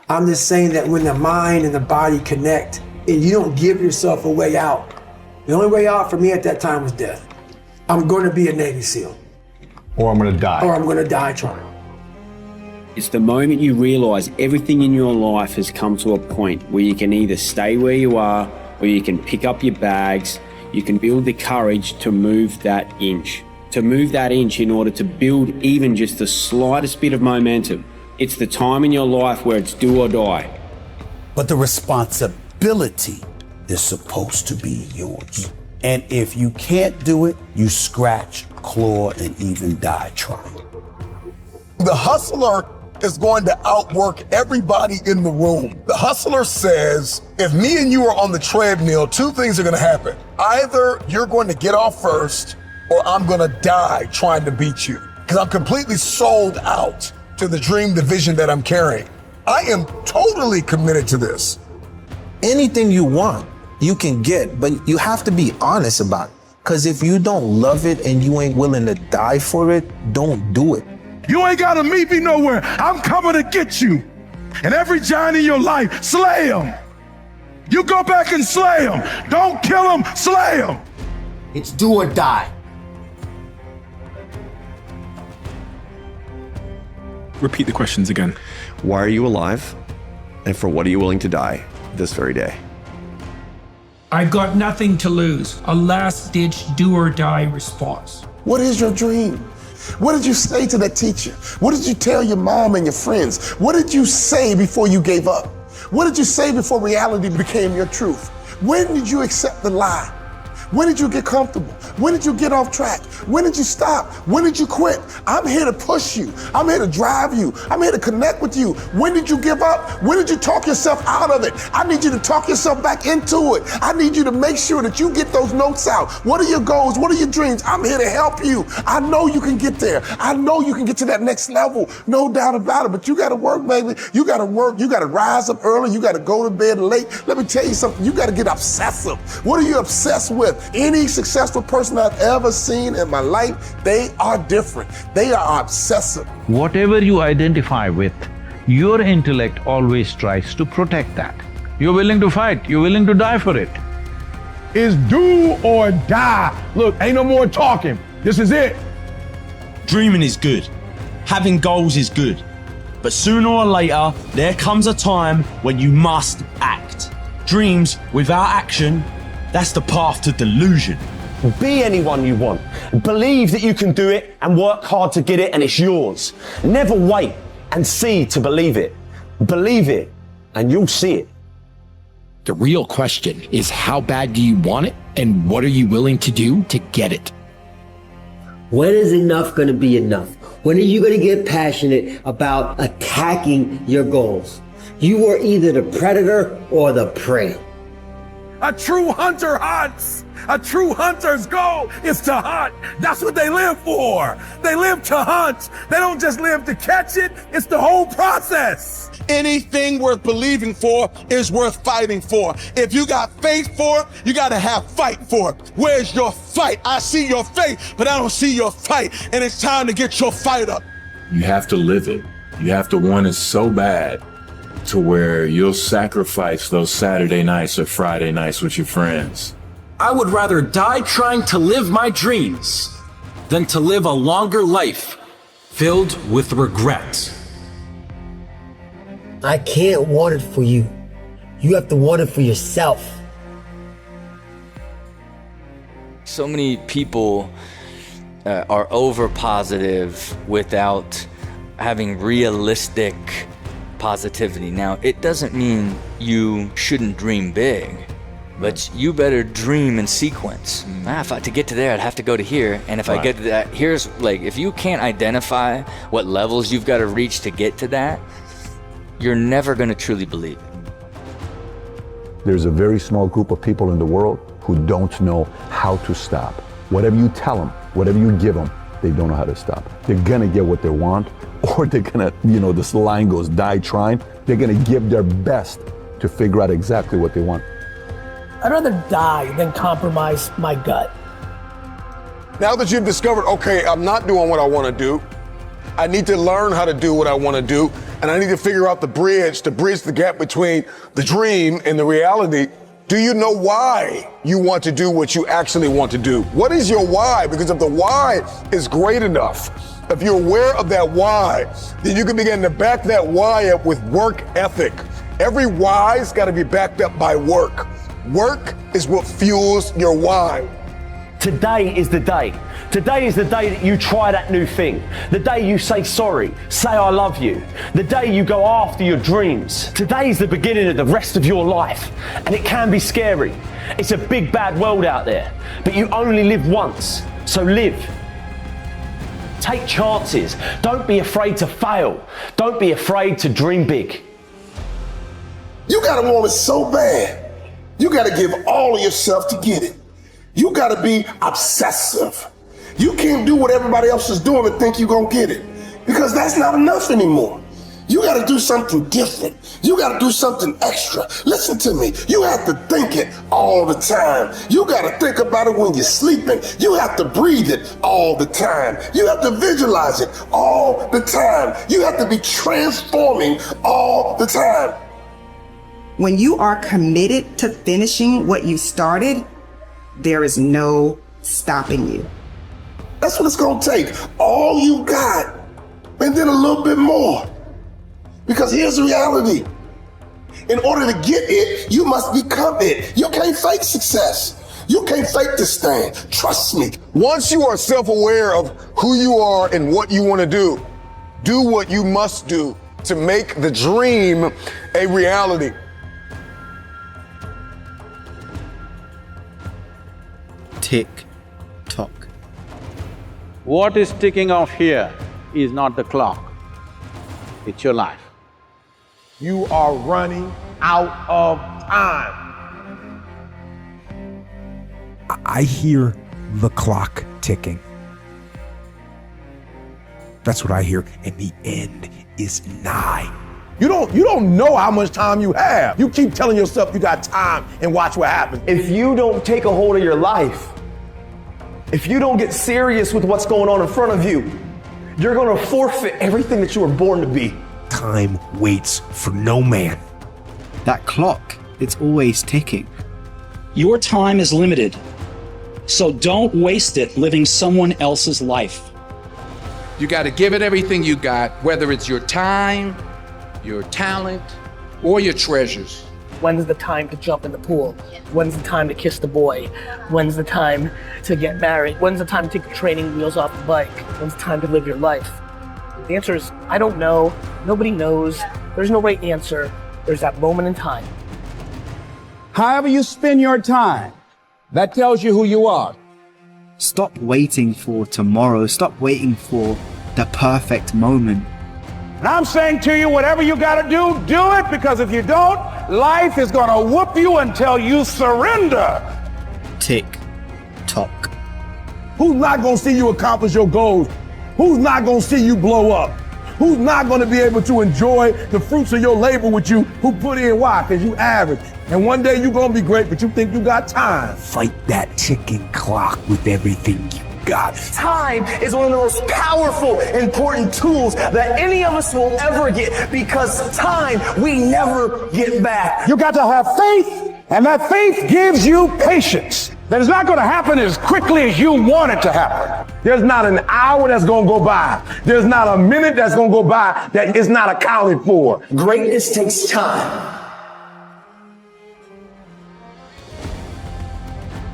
I'm just saying that when the mind and the body connect and you don't give yourself a way out, the only way out for me at that time was death. I'm going to be a Navy SEAL. Or I'm going to die. Or I'm going to die trying. It's the moment you realize everything in your life has come to a point where you can either stay where you are or you can pick up your bags. You can build the courage to move that inch. To move that inch in order to build even just the slightest bit of momentum. It's the time in your life where it's do or die. But the responsibility is supposed to be yours. And if you can't do it, you scratch, claw, and even die trying. The hustler is going to outwork everybody in the room. The hustler says, if me and you are on the treadmill, two things are going to happen. Either you're going to get off first, or I'm going to die trying to beat you. Because I'm completely sold out to the dream, the vision that I'm carrying. I am totally committed to this. Anything you want, you can get, but you have to be honest about it. Because if you don't love it and you ain't willing to die for it, don't do it. You ain't gotta meet me nowhere. I'm coming to get you. And every giant in your life, slay him. You go back and slay him. Don't kill him, slay him. It's do or die. Repeat the questions again. Why are you alive? And for what are you willing to die this very day? I've got nothing to lose. A last-ditch do-or-die response. What is your dream? What did you say to that teacher? What did you tell your mom and your friends? What did you say before you gave up? What did you say before reality became your truth? When did you accept the lie? When did you get comfortable? When did you get off track? When did you stop? When did you quit? I'm here to push you. I'm here to drive you. I'm here to connect with you. When did you give up? When did you talk yourself out of it? I need you to talk yourself back into it. I need you to make sure that you get those notes out. What are your goals? What are your dreams? I'm here to help you. I know you can get there. I know you can get to that next level. No doubt about it. But you got to work, baby. You got to work. You got to rise up early. You got to go to bed late. Let me tell you something. You got to get obsessive. What are you obsessed with? Any successful person I've ever seen in my life, they are different. They are obsessive. Whatever you identify with, your intellect always tries to protect that. You're willing to fight, you're willing to die for it. It's do or die. Look, ain't no more talking. This is it. Dreaming is good. Having goals is good. But sooner or later, there comes a time when you must act. Dreams without action, that's the path to delusion. Be anyone you want. Believe that you can do it and work hard to get it and it's yours. Never wait and see to believe it. Believe it and you'll see it. The real question is, how bad do you want it and what are you willing to do to get it? When is enough going to be enough? When are you going to get passionate about attacking your goals? You are either the predator or the prey. A true hunter hunts. A true hunter's goal is to hunt. That's what they live for. They live to hunt. They don't just live to catch it. It's the whole process. Anything worth believing for is worth fighting for. If you got faith for it, you got to have fight for it. Where's your fight? I see your faith, but I don't see your fight. And it's time to get your fight up. You have to live it. You have to want it so bad to where you'll sacrifice those Saturday nights or Friday nights with your friends. I would rather die trying to live my dreams than to live a longer life filled with regret. I can't want it for you. You have to want it for yourself. So many people are over positive without having realistic positivity. Now, it doesn't mean you shouldn't dream big, but you better dream in sequence. To get to there, I'd have to go to here. And if I get to that, here's like, if you can't identify what levels you've got to reach to get to that, you're never going to truly believe it. There's a very small group of people in the world who don't know how to stop. Whatever you tell them, whatever you give them, they don't know how to stop. They're going to get what they want, or they're going to, this line goes, die trying. They're going to give their best to figure out exactly what they want. I'd rather die than compromise my gut. Now that you've discovered, okay, I'm not doing what I want to do, I need to learn how to do what I want to do, and I need to figure out the bridge to bridge the gap between the dream and the reality. Do you know why you want to do what you actually want to do? What is your why? Because if the why is great enough, if you're aware of that why, then you can begin to back that why up with work ethic. Every why's got to be backed up by work. Work is what fuels your why. Today is the day. Today is the day that you try that new thing. The day you say sorry, say I love you. The day you go after your dreams. Today is the beginning of the rest of your life. And it can be scary. It's a big bad world out there. But you only live once, so live. Take chances. Don't be afraid to fail. Don't be afraid to dream big. You gotta want it so bad. You gotta give all of yourself to get it. You gotta be obsessive. You can't do what everybody else is doing and think you're gonna get it, because that's not enough anymore. You gotta do something different. You gotta do something extra. Listen to me. You have to think it all the time. You gotta think about it when you're sleeping. You have to breathe it all the time. You have to visualize it all the time. You have to be transforming all the time. When you are committed to finishing what you started, there is no stopping you. That's what it's gonna take. All you got, and then a little bit more. Because here's the reality. In order to get it, you must become it. You can't fake success. You can't fake this thing. Trust me. Once you are self-aware of who you are and what you want to do what you must do to make the dream a reality. Tick tock. What is ticking off here is not the clock, it's your life. You are running out of time. I hear the clock ticking. That's what I hear, and the end is nigh. You don't know how much time you have. You keep telling yourself you got time and watch what happens. If you don't take a hold of your life, if you don't get serious with what's going on in front of you, you're gonna forfeit everything that you were born to be. Time waits for no man. That clock, it's always ticking. Your time is limited, so don't waste it living someone else's life. You got to give it everything you got, whether it's your time, your talent, or your treasures. When's the time to jump in the pool? When's the time to kiss the boy? When's the time to get married? When's the time to take the training wheels off the bike? When's the time to live your life? The answer is, I don't know. Nobody knows. There's no right answer. There's that moment in time. However you spend your time, that tells you who you are. Stop waiting for tomorrow. Stop waiting for the perfect moment. And I'm saying to you, whatever you gotta do, do it, because if you don't, life is gonna whoop you until you surrender. Tick tock. Who's not gonna see you accomplish your goals? Who's not gonna see you blow up? Who's not gonna be able to enjoy the fruits of your labor with you who put in why? Because you average. And one day you're gonna be great, but you think you got time. Fight that ticking clock with everything you got. Time is one of the most powerful, important tools that any of us will ever get, because time we never get back. You got to have faith, and that faith gives you patience. That is not going to happen as quickly as you want it to happen. There's not an hour that's gonna go by. There's not a minute that's gonna go by that is not accounted for. Greatness takes time.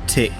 Tick